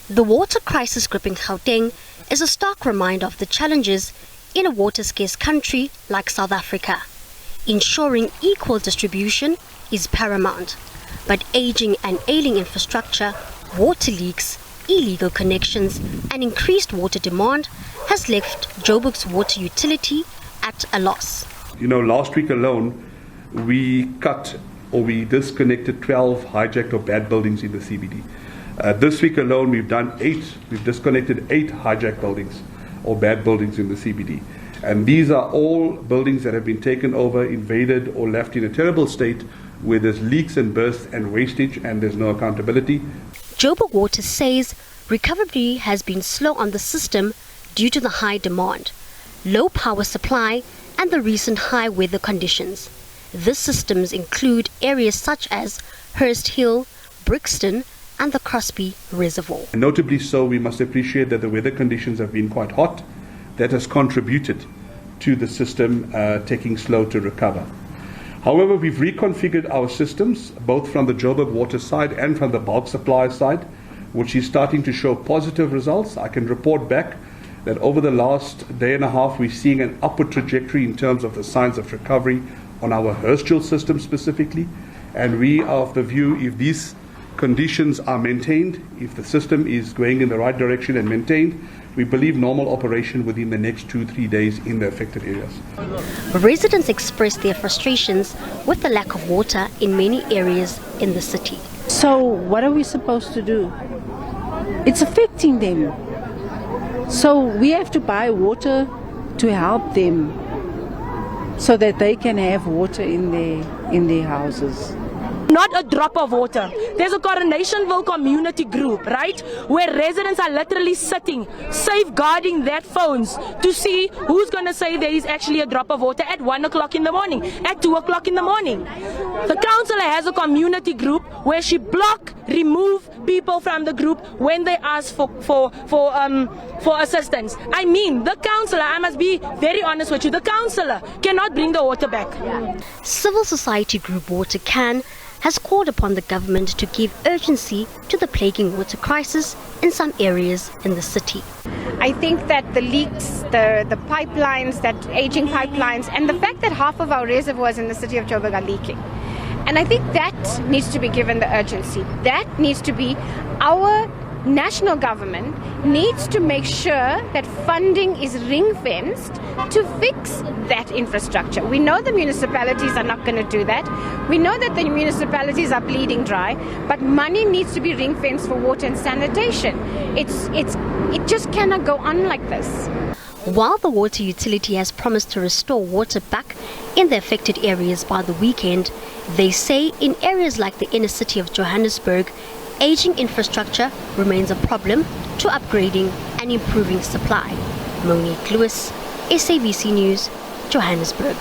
The water crisis gripping Gauteng is a stark reminder of the challenges in a water-scarce country like South Africa. Ensuring equal distribution is paramount, but aging and ailing infrastructure, water leaks, illegal connections and increased water demand has left Joburg's water utility at a loss. Last week alone, we disconnected 12 hijacked or bad buildings in the CBD. This week alone, we've disconnected 8 hijacked buildings or bad buildings in the CBD. And these are all buildings that have been taken over, invaded or left in a terrible state where there's leaks and bursts and wastage and there's no accountability. Joburg Water says recovery has been slow on the system due to the high demand, low power supply and the recent high weather conditions. These systems include areas such as Hurst Hill, Brixton and the Crosby Reservoir. Notably so, we must appreciate that the weather conditions have been quite hot. That has contributed to the system taking slow to recover. However, we've reconfigured our systems, both from the Joburg Water side and from the bulk supply side, which is starting to show positive results. I can report back that over the last day and a half, we're seeing an upward trajectory in terms of the signs of recovery on our Hurst Hill system specifically. And we are of the view, if these conditions are maintained, if the system is going in the right direction and maintained, we believe normal operation within the next 2-3 days in the affected areas. Residents expressed their frustrations with the lack of water in many areas in the city. So what are we supposed to do? It's affecting them. So we have to buy water to help them so that they can have water in their houses. Not a drop of water. There's a Coronationville community group, right, where residents are literally sitting, safeguarding their phones to see who's going to say there is actually a drop of water at 1 o'clock in the morning, at 2 o'clock in the morning. The councillor has a community group where she remove people from the group when they ask for assistance. I mean, the councillor, I must be very honest with you, the councillor cannot bring the water back. Civil society group Water Can has called upon the government to give urgency to the plaguing water crisis in some areas in the city. I think that the leaks, the pipelines, that aging pipelines, and the fact that half of our reservoirs in the city of Joburg are leaking. And I think that needs to be given the urgency. That needs to be our national government needs to make sure that funding is ring-fenced to fix that infrastructure. We know the municipalities are not going to do that. We know that the municipalities are bleeding dry, but money needs to be ring-fenced for water and sanitation. It just cannot go on like this. While the water utility has promised to restore water back in the affected areas by the weekend, they say in areas like the inner city of Johannesburg, aging infrastructure remains a problem to upgrading and improving supply. Monique, SABC News, Johannesburg.